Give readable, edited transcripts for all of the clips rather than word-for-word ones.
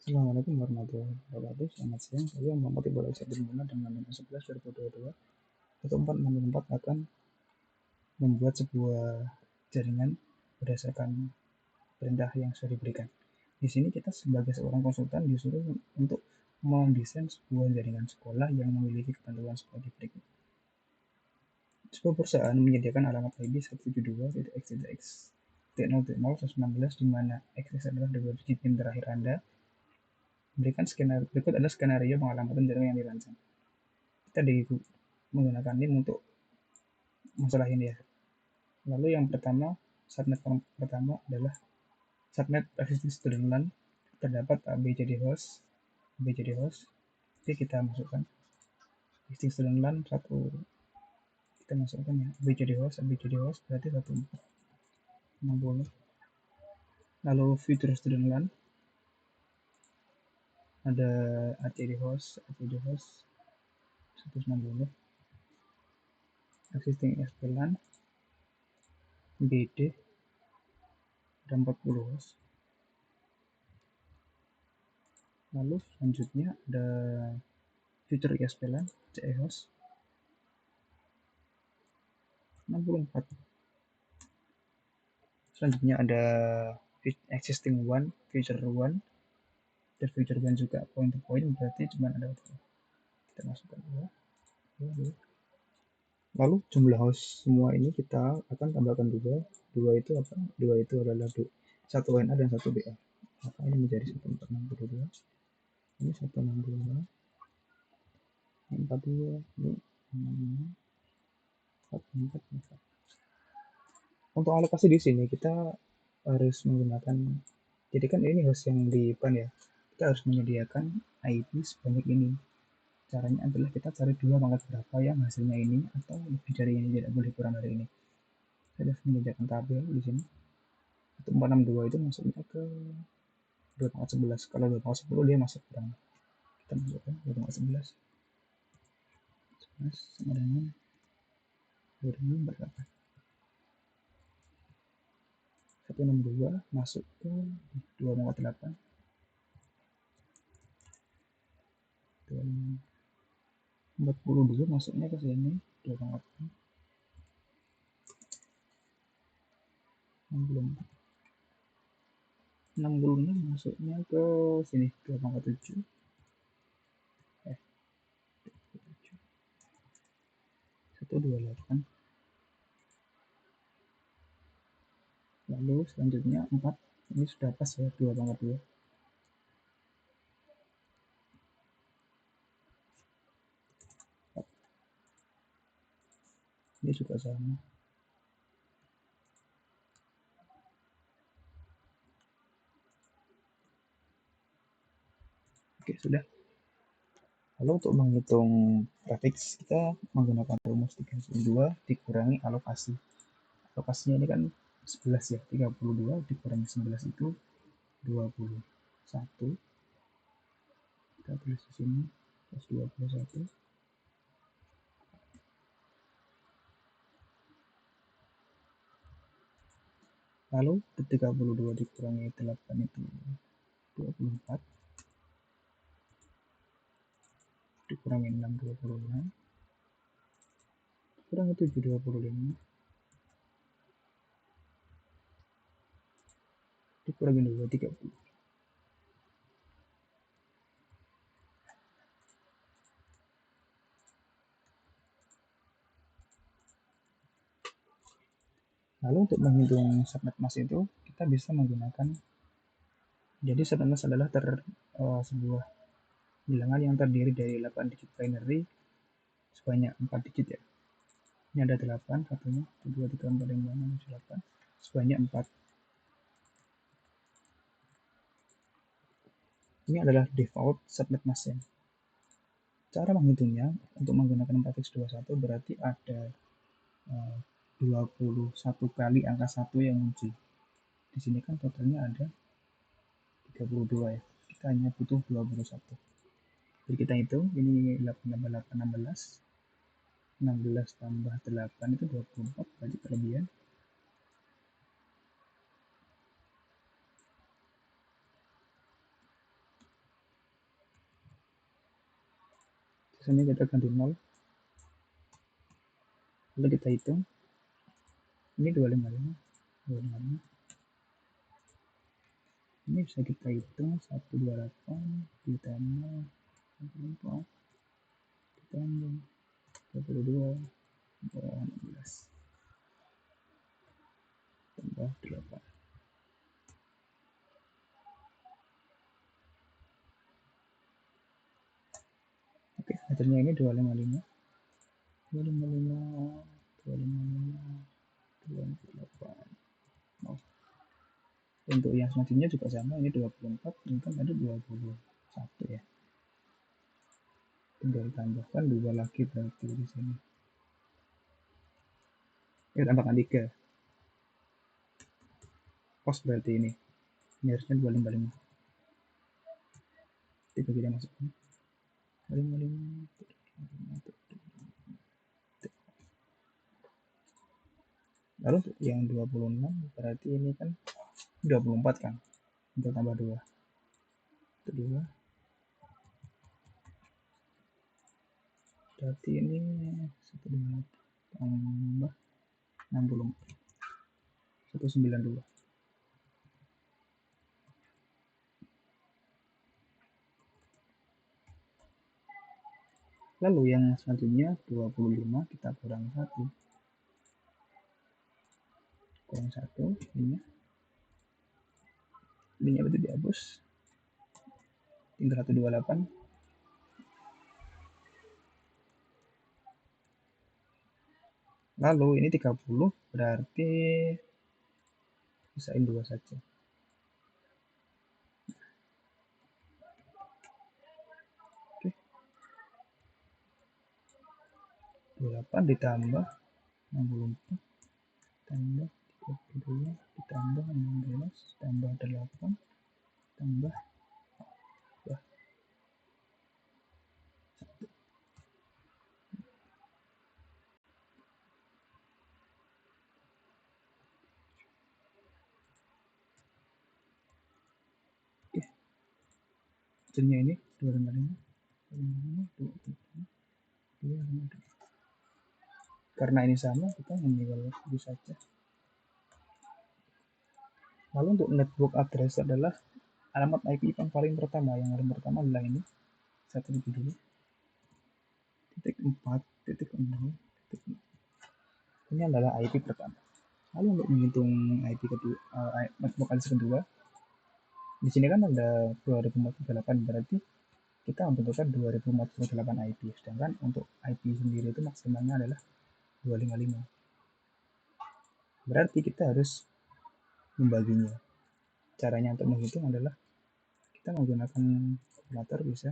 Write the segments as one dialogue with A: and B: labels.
A: Assalamualaikum warahmatullahi wabarakatuh. Selamat siang. Saya Muhammad Iqbal Aisyah Muhammad dengan nomor 11 2022. 1464 akan membuat sebuah jaringan berdasarkan perintah yang sudah diberikan. Di sini kita sebagai seorang konsultan disuruh untuk mendesain sebuah jaringan sekolah yang memiliki ketentuan seperti berikut. Sebuah perusahaan menyediakan alamat ID 172.x.x.0.0.116 di mana X adalah dua digit PIN terakhir Anda. Berikut adalah skenario pengalamatan jaringan yang dirancang. Kita menggunakan link untuk masalah ini ya. Lalu yang pertama, subnet pertama adalah subnet existing student LAN. Terdapat ABCD host. Oke, kita masukkan existing student LAN 1. Kita masukkan ya ABCD host berarti 1460. Lalu future student LAN ada ACD host 160. Existing SP LAN BD ada 40 host. Lalu selanjutnya ada future ISP LAN CE host 64. Selanjutnya ada existing one, future one, dan future one juga point to point, berarti cuma ada satu. Kita masukkan dua. Lalu jumlah host semua ini kita akan tambahkan dua. Dua itu apa? Dua itu adalah satu WNA dan satu BA. Maka ini menjadi 1462. Ini 162. Ini 42. Ini 64. Untuk alokasi di sini kita harus menggunakan, jadi kan ini host yang di PAN ya, kita harus menyediakan IP sebanyak ini. Caranya adalah kita cari dua pangkat berapa yang hasilnya ini atau lebih dari ini, tidak boleh kurang dari ini. Saya harus menyediakan tabel di sini. Untuk 462 itu masuknya ke 2.11. Kalau 2.10 dia masuk kurang. Kita masukkan 2.11 sama dengan 2048. 162 masuk ke 2.8. 42 masuknya ke sini 2.8. 66 masuknya ke sini 2.7. 128. Lalu selanjutnya 4, ini sudah pas ya 2.2. Ini juga sama. Oke, sudah. Lalu untuk menghitung traffic kita menggunakan rumus 32 dikurangi alokasi. Alokasinya ini kan 11 ya, 32 dikurangi 11 itu 21. Kita tulis di sini plus 21. Lalu 32 dikurangi 8 itu 24. Dikurangi 6 26. Dikurangi 7 25. Dikurangi 2 30. Lalu untuk menghitung subnet mask itu kita bisa menggunakan, jadi subnet mask adalah sebuah bilangan yang terdiri dari 8 digit binary sebanyak 4 digit ya. Ini ada 8 satunya, 2 3 4 5 6 7 8 sebanyak 4. Ini adalah default subnet mask. Cara menghitungnya untuk menggunakan 4x21 berarti ada 21 kali angka 1 yang muncul. Di sini kan totalnya ada 32 ya. Kita hanya butuh 21. Jadi kita hitung, ini 8 tambah 8 16. 16 tambah 8 itu 24, berarti kelebihan. Misalnya kita ganti 0, lalu kita hitung ini 255, 255. Ini bisa kita hitung 128 ditambah 64 ditambah 22 tambah 16 tambah 8. Oke, hasilnya ini 255, 255, 255, 28. Oh. Untuk yang selanjutnya juga sama, ini 24, ini kan ada 21 ya. Tinggal tambahkan 2 lagi berarti di sini. Tambahkan 3. Kos berarti ini harusnya 255. Tiga kita masukkan. 255. Lalu untuk yang 26 berarti ini kan 24 kan. Untuk tambah 2. Itu 2. Berarti ini 1 tambah 64. 192. Lalu yang selanjutnya 25 kita kurang 1. Kurang 1 ini. Ini berarti dihapus. Tinggal 128. Lalu ini 30 berarti pisahin 2 saja. Oke. 28 ditambah 64 tambah 32 ditambah 16 tambah 8 tambah 1. Oke. Hasilnya ini 255, 255. Karena ini sama, kita meninggal itu saja. Lalu untuk network address adalah alamat IP yang paling pertama. Yang paling pertama adalah ini 172.4.0.0. Ini adalah IP pertama. Lalu untuk menghitung IP kedua, network address kedua, di sini kan ada 2048, berarti kita membutuhkan 2048 IP. Sedangkan untuk IP sendiri itu maksimalnya adalah 255. Berarti kita harus membaginya. Caranya untuk menghitung adalah kita menggunakan kalkulator, bisa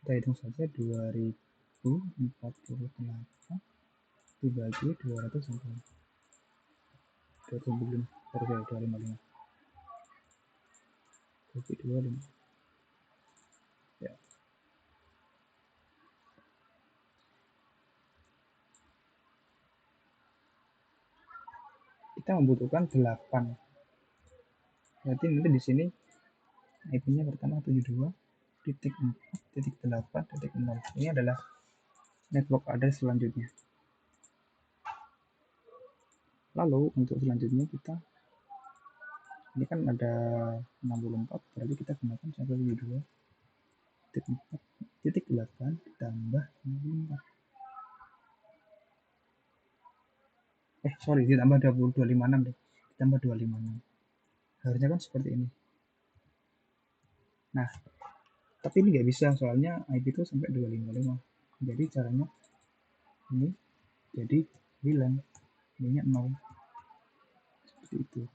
A: kita hitung saja 2048 dibagi 200 sampai 255 bagi 25 ya. Kita membutuhkan 8. Berarti nanti di sini IP-nya pertama 72.4.8.0. Ini adalah network address selanjutnya. Lalu untuk selanjutnya kita ini kan ada 64, berarti kita gunakan 172.4.8 ditambah 64. Ditambah 256 deh. Ditambah 256. Harusnya kan seperti ini. Nah, tapi ini nggak bisa soalnya IP itu sampai 255. Jadi caranya ini jadi 9, ininya 0. Seperti itu.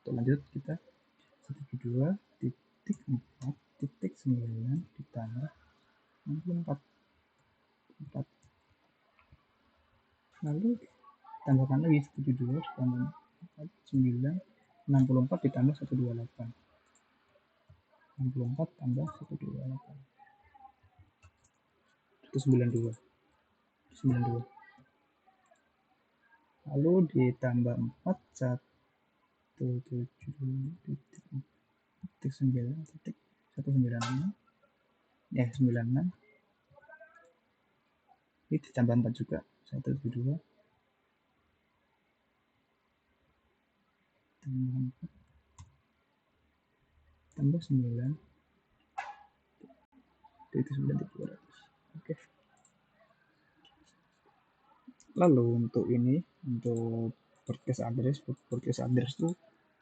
A: Untuk lanjut kita 172.4.9 ditambah 64. 4. Lalu tambahkan lagi 72 ditambah 9, 64 ditambah 128. 64 tambah 128. 192. 92. Lalu ditambah 4, 172.9.196 ya 96 ini ditambah 4 juga, 172 tambah 4 tambah 9 itu 9.200. Oke. Lalu untuk ini, untuk broadcast address itu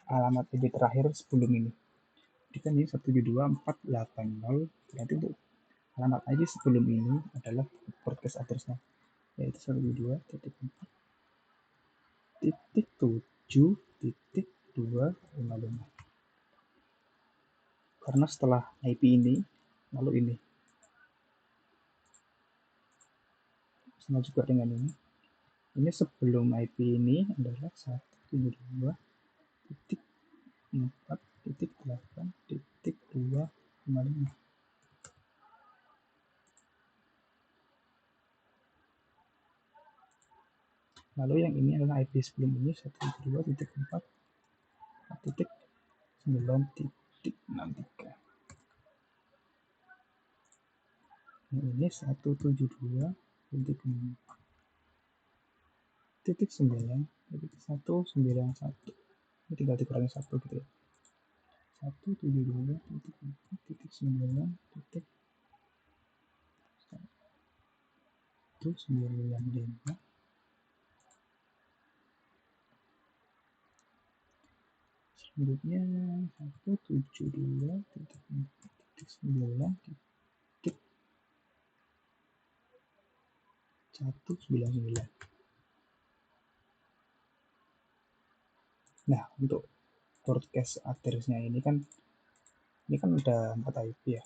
A: alamat IP terakhir sebelum ini. Jadi kan ini 172.480, berarti untuk alamat IP sebelum ini adalah broadcast addressnya, yaitu 172.4.7.255. Karena setelah IP ini, lalu ini sama juga dengan ini. Ini sebelum IP ini adalah 172.4.8.255. Lalu yang ini adalah IP sebelum ini 172.4.9.63. Ini 172.4.9.191. Ini tinggal dikurangi 1 gitu ya. 172.4.9.195. Selanjutnya 172.4.9.199. Nah, untuk broadcast address-nya ini kan udah 4 IP ya.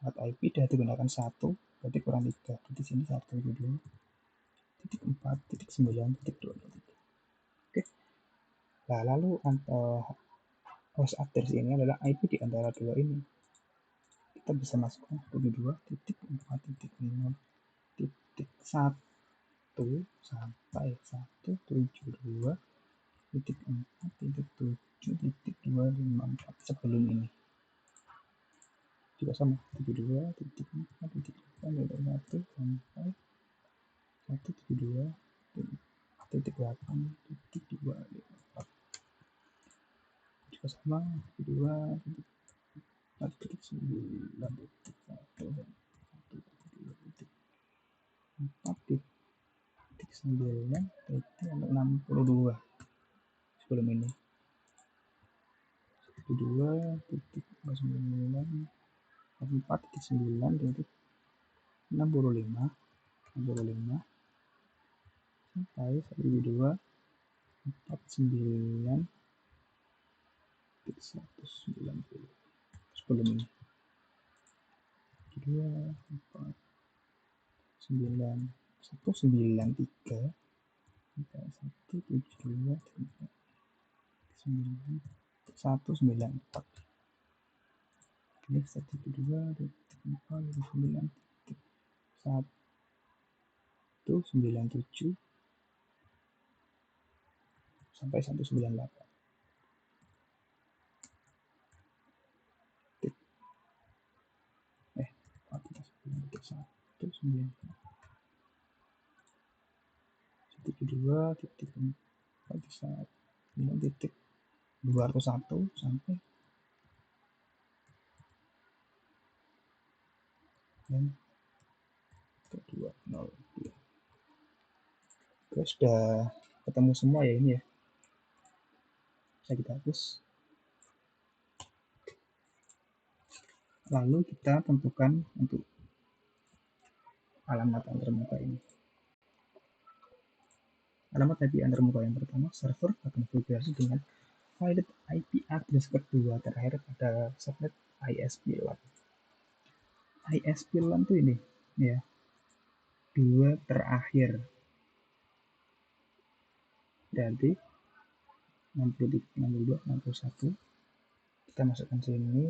A: 4 IP udah digunakan 1, berarti kurang 3. Di sini 172.4.9.223. Oke. Nah, lalu host address ini adalah IP di antara dua ini. Kita bisa masukkan 172.0.1 sampai 172.4.7.254 sebelum ini. Juga sama, 72.4.8.1 sampai 172.8.254. Juga sama, 72.4.9.4.9.62 sebelum ini. 72.4.9.65 sampai 172.49.190 sebelum ini. 193 194. Ini 197 sampai 198. Titik 201 sampai yang kedua 02. Oke, sudah ketemu semua ya ini ya. Bisa kita hapus. Lalu kita tentukan untuk alamat antarmuka ini. Alamat IP antarmuka yang pertama, server akan konfigurasi dengan valid IP address kedua terakhir pada subnet ISP LAN. ISP LAN itu ini ya, 2 terakhir. Berarti 63, 62, 61. Kita masukkan sini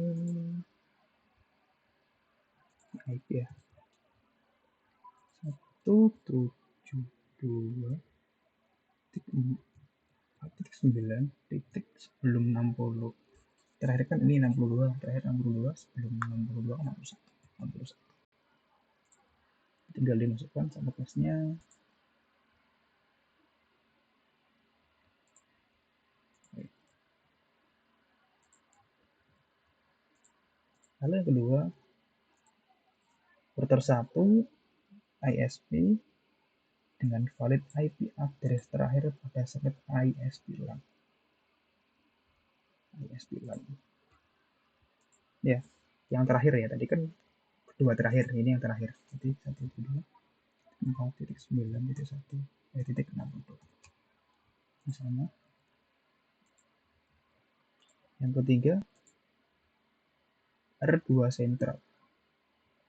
A: IP ya. 172.4.9 titik sebelum 60. Terakhir kan ini 62, terakhir 62 sebelum 62 kan 61. tinggal dimasukkan subnet masknya. Lalu yang kedua, router 1 ISP dengan valid IP address terakhir pada subnet ISP LAN. Ya, yang terakhir ya, tadi kan kedua terakhir, ini yang terakhir. Jadi 1.4.9.1.6 sama. Yang ketiga, R2 sentral.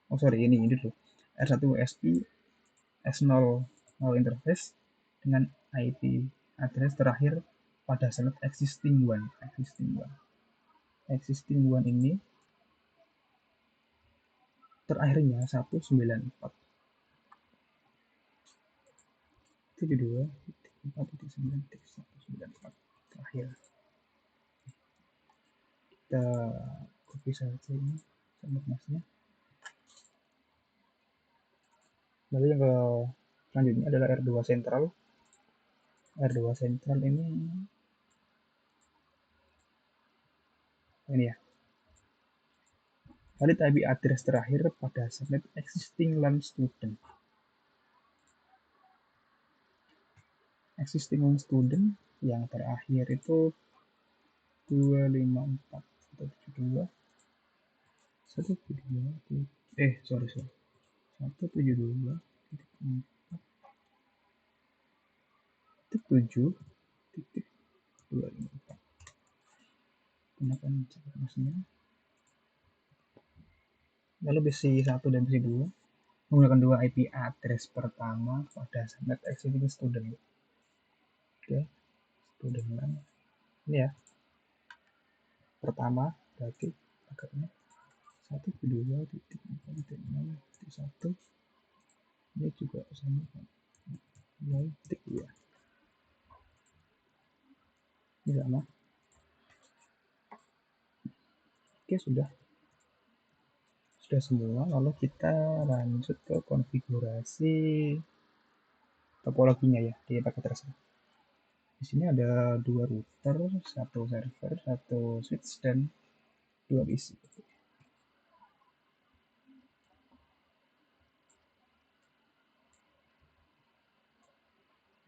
A: Oh sorry, ini dulu. R1 SP S0 interface dengan IP address terakhir pada subnet existing one. Existing one ini terakhirnya 194. 72.4.9.194 terakhir. Kita copy saja ini subnet masknya. Lalu yang selanjutnya adalah R2 sentral. R2 sentral ini ya. Valid IP address terakhir pada subnet existing LAN student. Existing LAN student yang terakhir itu 254.172 172.7.254 gunakan subnet masknya. Lalu bisi 1 dan bisi 2 menggunakan dua IP address pertama pada subnet existing student. Oke, student LAN ini ya. Pertama berarti agaknya 1.2.4.6.1 ini juga sama kan. Ya. Ini sama. Oke, sudah semua. Lalu kita lanjut ke konfigurasi topologinya ya di paket tersebut. Di sini ada 2 router, 1 server, 1 switch dan 2 PC.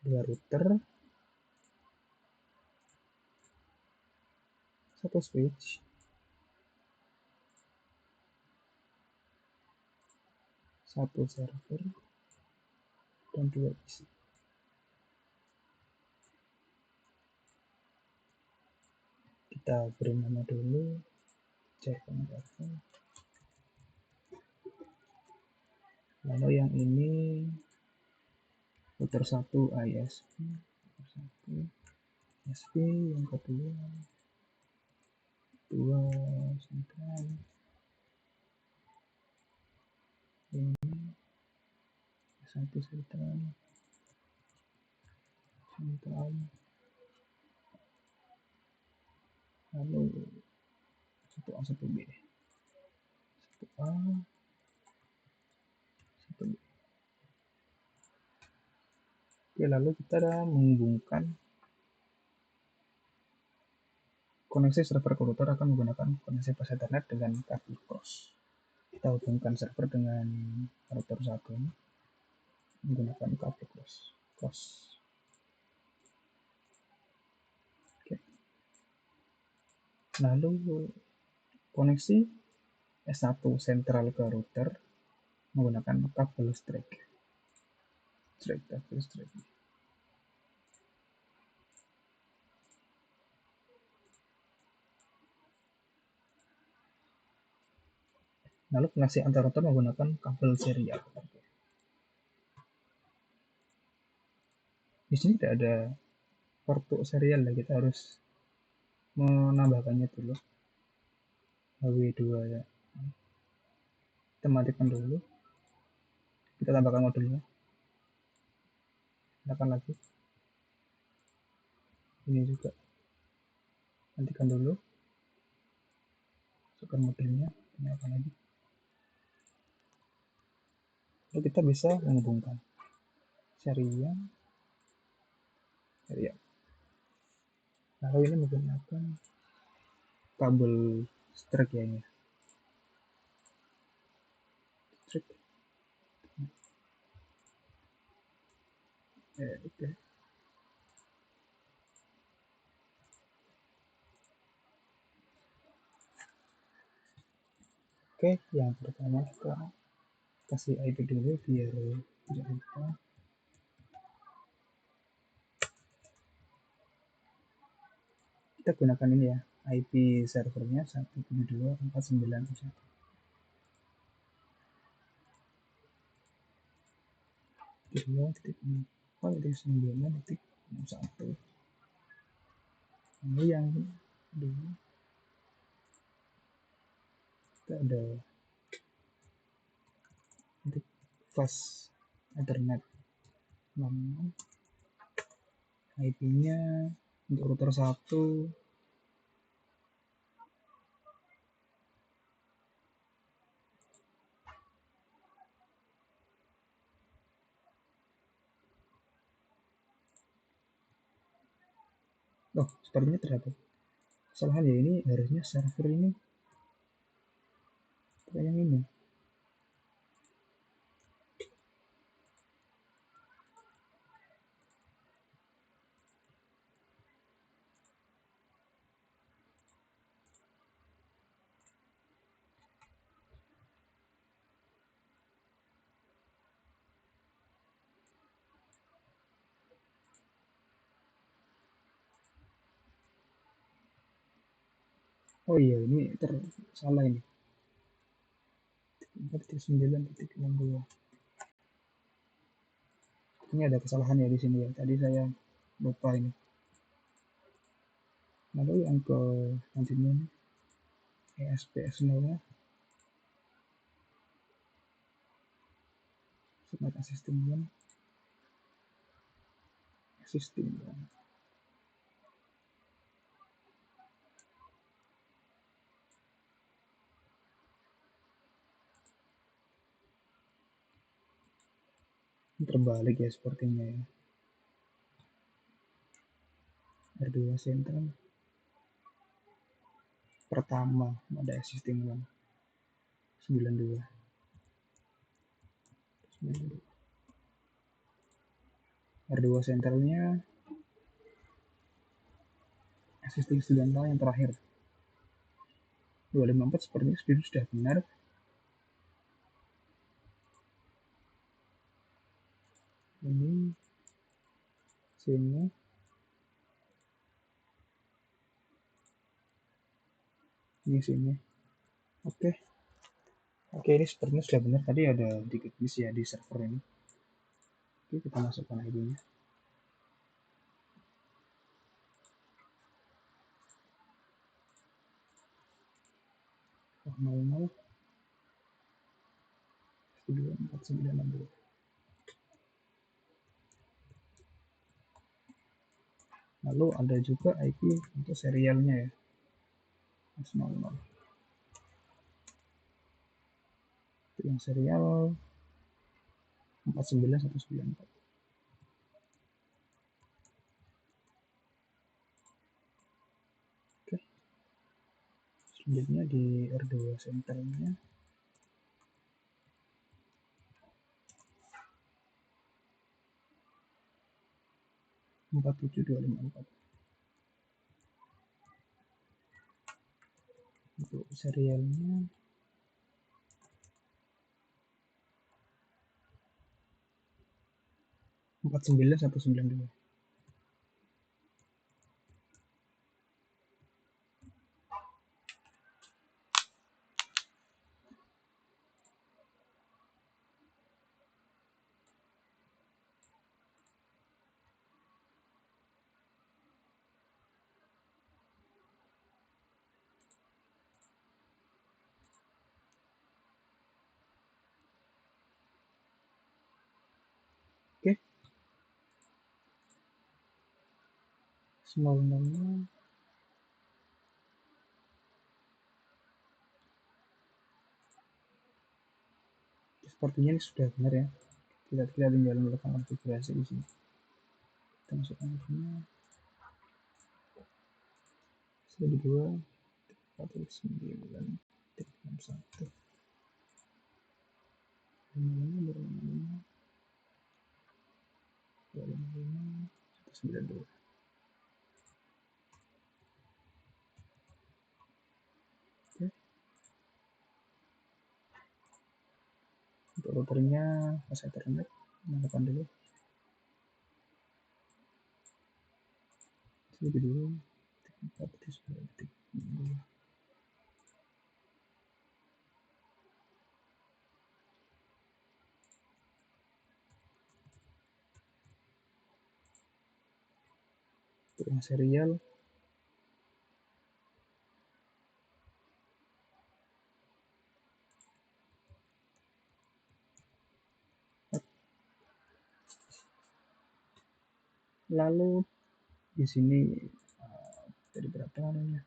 A: 2 router, 1 switch, 1 server dan 2 PC. Kita beri nama dulu cek converter. Lalu yang ini router 1 ISP, ISP yang kedua 2 sentral, ini 1 sentral, lalu 1A 1B, 1A 1B. Oke, lalu kita menghubungkan koneksi server ke router akan menggunakan koneksi pas Ethernet dengan kabel cross. Kita hubungkan server dengan router 1 ini menggunakan kabel cross. Oke. Lalu koneksi S1 sentral ke router menggunakan kabel straight. Lalu koneksi antar router menggunakan kabel serial. Di sini tidak ada port serial ya, kita harus menambahkannya dulu. HW2 ya. Kita matikan dulu. Kita tambahkan modulnya. Nyalakan lagi. Ini juga. Matikan dulu. Masukkan modulnya. Nyalakan lagi. Lalu kita bisa menghubungkan serial. Lalu ini menggunakan kabel strike ya ini. Strike. Oke. Oke, yang pertama kita kasih IP dulu biar tidak lupa. Kita gunakan ini ya, IP servernya 172.491. .0.4.9.1. Lalu yang kedua kita ada untuk fast ethernet 66, IP-nya untuk router 1 sepertinya terdapat kesalahan ya, ini harusnya server ini yang ini. Oh iya, ini salah ini. 4.9.62. Ini ada kesalahan ya di sini ya. Tadi saya lupa ini. Lalu yang ke selanjutnya ini ESPS0-nya Smart Assistant terbalik ya sepertinya ya. R2 Central pertama ada existing one 92. R2 Centralnya existing student yang terakhir 254 sepertinya sudah benar. Ini sini ini sini. Oke, ini sepertinya sudah benar. Tadi ada dikit miss ya di server ini. Oke, kita masukkan ID-nya. Oh, 00 24962. Lalu ada juga IP untuk serialnya ya. 00. Itu yang serial 49194. Oke. Selanjutnya di R2 centernya 47254. Untuk serialnya 49192. Oke. Small number sepertinya ini sudah benar ya. Kita tinggal melakukan konfigurasi di sini. Kita masukkan di sini. 2 49 61 192. Oke. Untuk routernya pas Ethernet nyalakan dulu. Lebih dulu 4 untuk yang serial lalu di sini dari berapa namanya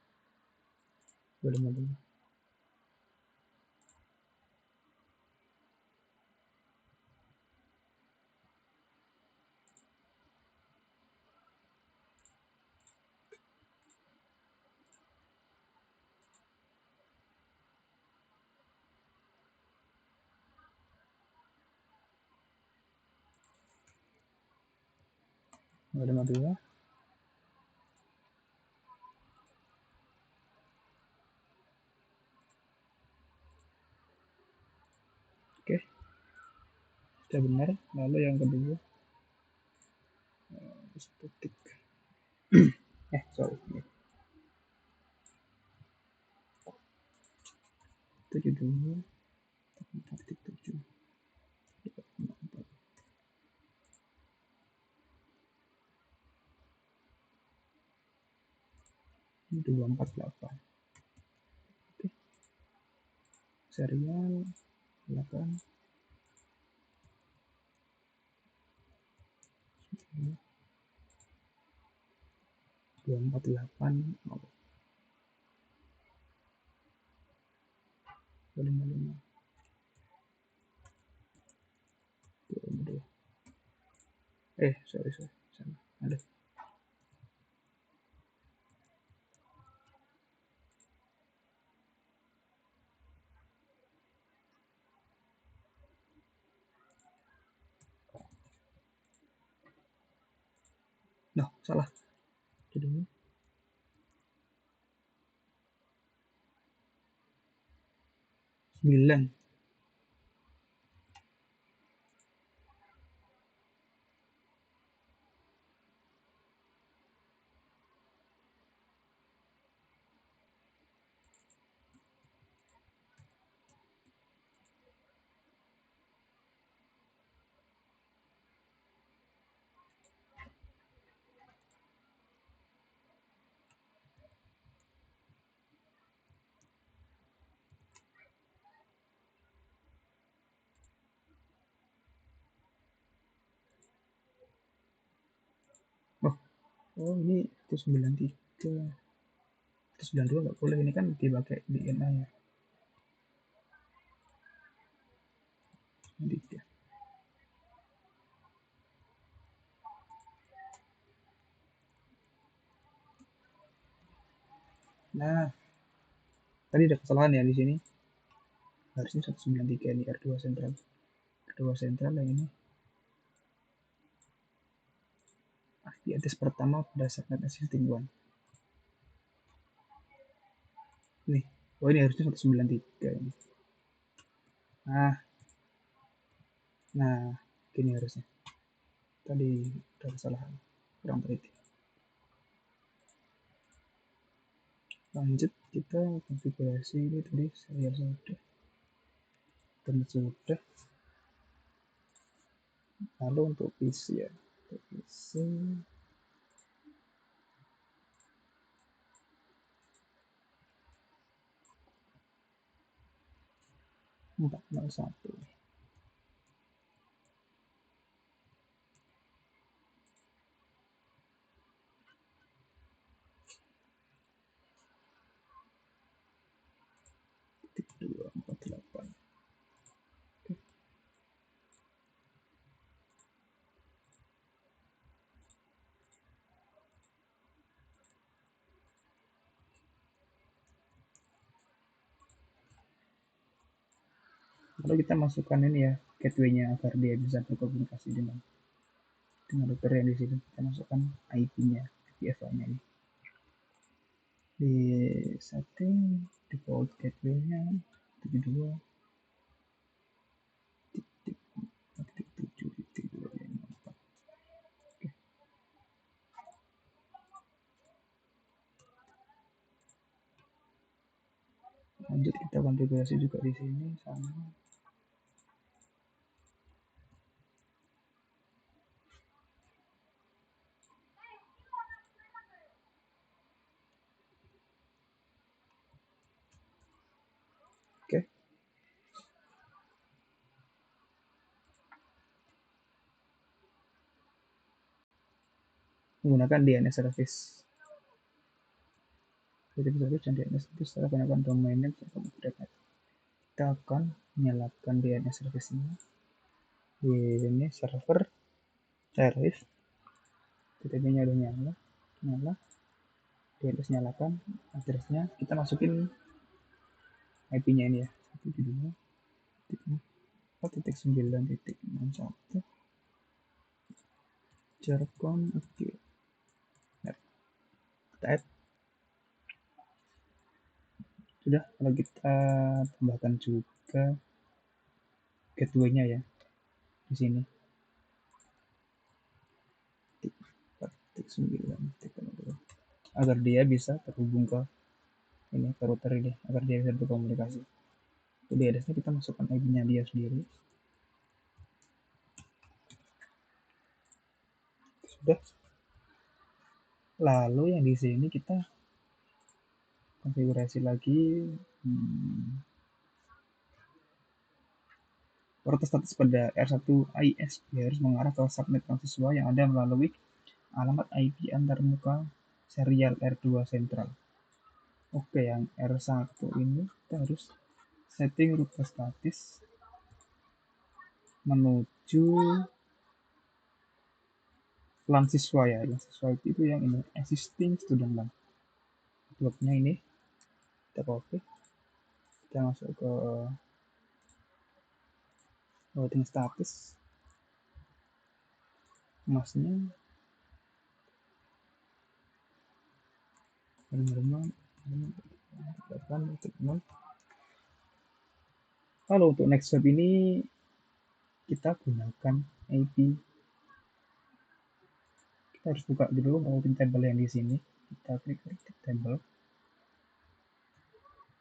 A: 252 252. Oke, sudah benar. Lalu yang kedua static sorry 72 4.7 248. Oke, serial 8 248 255 252. Sorry sana. Aduh. Nah, salah. Jadi 9. Oh, ini 193. 192 nggak boleh, ini kan dipakai di NA ya. 93. Nah, tadi ada kesalahan ya di sini. Harusnya 193 ini R2 sentral. R2 sentral yang ini. Di atas pertama pada subnet existing one. Nih, oh ini harusnya 193 ini. Nah, gini harusnya. Tadi ada kesalahan, kurang teliti. Lanjut, kita konfigurasi ini tadi serial sudah, internet sudah. Lalu untuk PC ya, untuk PC 401. Titik 248. Oke. Lalu kita masukkan ini ya, gateway-nya agar dia bisa berkomunikasi dengan router yang di sini. Kita masukkan IP-nya, IPFA-nya ini. Di setting default gateway-nya 72.7.2.4. Oke. Lanjut kita konfigurasi juga di sini sama. Oke. Menggunakan DNS service. DNS service dan DNS service setelah menggunakan domain name serta kita akan menyalakan DNS service ini. Di sini server service, TTP-nya udah nyala, DNS nyalakan, address-nya kita masukin IP-nya ini ya, 172.4.9.61 Jargon. Oke. Nah, kita add. Sudah, kalau kita tambahkan juga gateway-nya ya di sini. 4.9 agar dia bisa terhubung ke ini, ke router ini, agar dia bisa berkomunikasi. Jadi address-nya kita masukkan IP-nya dia sendiri. Sudah. Lalu yang di sini kita konfigurasi lagi protokol status pada R1 ISP harus mengarah ke subnet mahasiswa yang ada melalui alamat IP antarmuka serial R2 sentral. Oke, yang R1 ini kita harus setting rute statis menuju LAN siswa ya. LAN siswa itu yang ini, existing student LAN. Bloknya ini kita copy, kita masuk ke routing status, masnya Lalu untuk next step ini kita gunakan IP. Kita harus buka dulu routing table yang di sini. Kita klik routing table.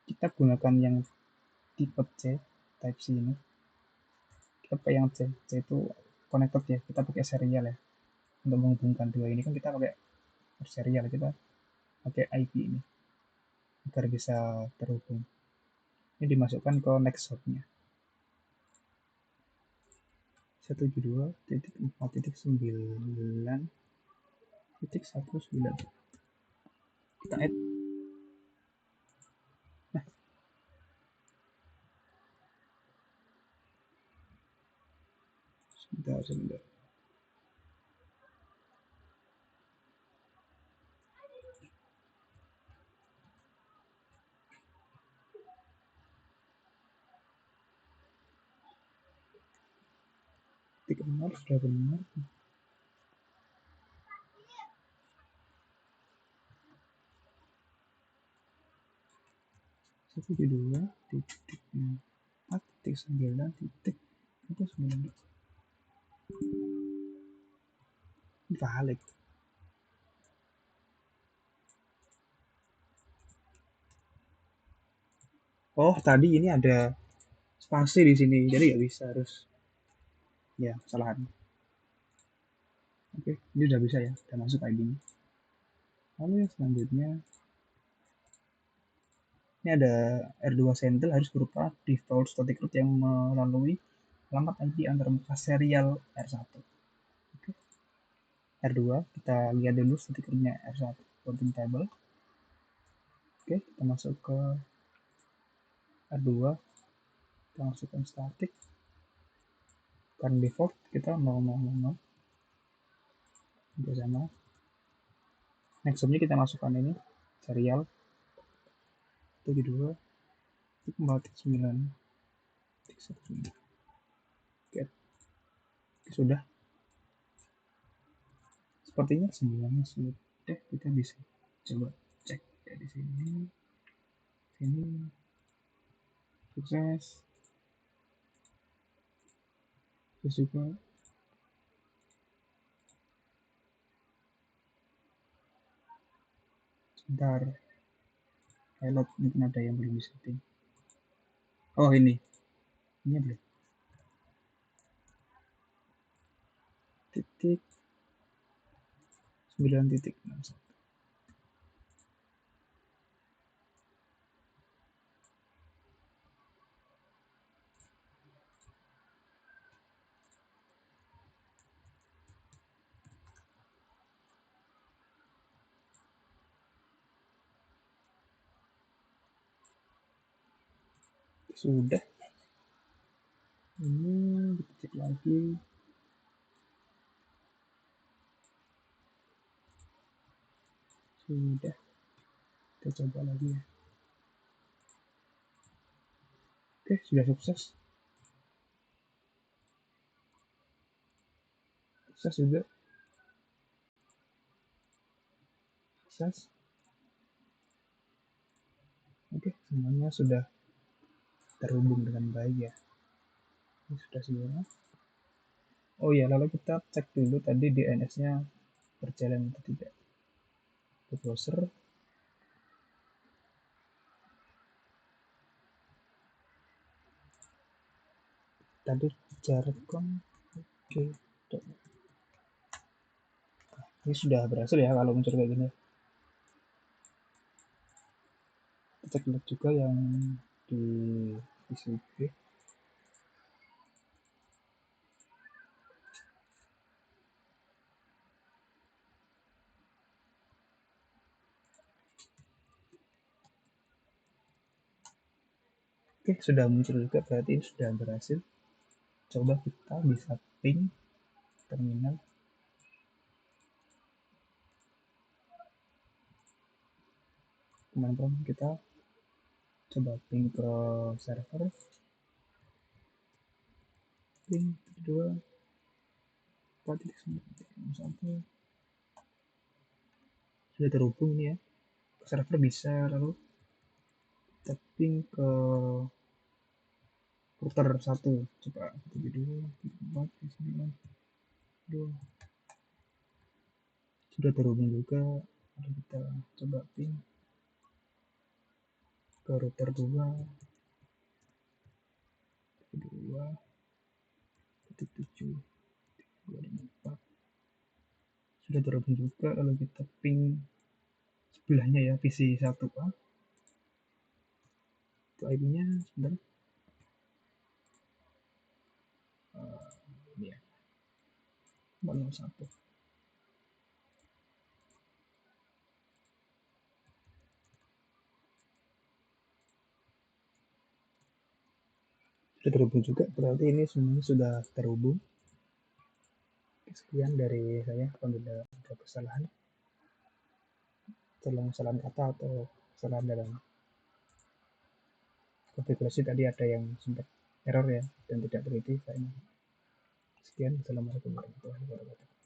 A: Kita gunakan yang tipe C, type C ini. Kita pakai yang C. C itu connected ya. Kita pakai serial ya. Untuk menghubungkan dua ini kan kita pakai serial, kita pakai IP ini agar bisa terhubung. Ini dimasukkan ke next hop-nya. 172.4.9.19. Kita add. Nah, sebentar. Benar, sudah benar. 172.4.9.19 valid. Oh, tadi ini ada spasi di sini, jadi nggak bisa, harus ya kesalahan. Oke, ini udah bisa ya, udah masuk ID-nya. Lalu yang selanjutnya ini ada R2 Central harus berupa default static route yang melalui alamat IP antarmuka serial R1. Oke. R2 kita lihat dulu static route-nya R1 routing table. Oke, kita masuk ke R2, kita masukkan static, karena default kita 000 sama. Next hop-nya kita masukkan ini serial 72.4.9.19 Oke, sudah. Sepertinya semuanya sudah. Kita bisa coba cek dari sini. Sukses. Terus juga sebentar, highlight mungkin ada yang belum disetting. Oh, ini ada titik 9.61. Sudah. Ini kita cek lagi. Sudah. Kita coba lagi ya. Oke, sudah sukses. Sukses juga. Sukses. Oke, semuanya sudah terhubung dengan baik ya. Ini sudah semua. Oh ya, lalu kita cek dulu tadi DNS-nya berjalan atau tidak. Ke browser. Tadi jarcom. Oke. Ini sudah berhasil ya kalau muncul kayak gini. Kita cek lihat juga yang di TCP. Oke, sudah muncul juga, berarti ini sudah berhasil. Coba kita bisa ping terminal. Teman-teman, kita coba ping ke server. Ping 2 4.1 sudah terhubung ini ya. Ke server bisa, lalu kita ping ke router 1. Coba 72.4.9.2 sudah terhubung juga. Lalu kita coba ping ke router 2.7.2.4 sudah terhubung juga. Lalu kita ping sebelahnya ya, PC 1A. Itu IP-nya sebentar. Ini ya, 101. Sudah terhubung juga, berarti ini semuanya sudah terhubung. Sekian dari saya. Apabila ada kesalahan, tolong kesalahan kata atau kesalahan dalam konfigurasi tadi ada yang sempat error ya dan tidak teliti. Sekian, assalamualaikum warahmatullahi wabarakatuh.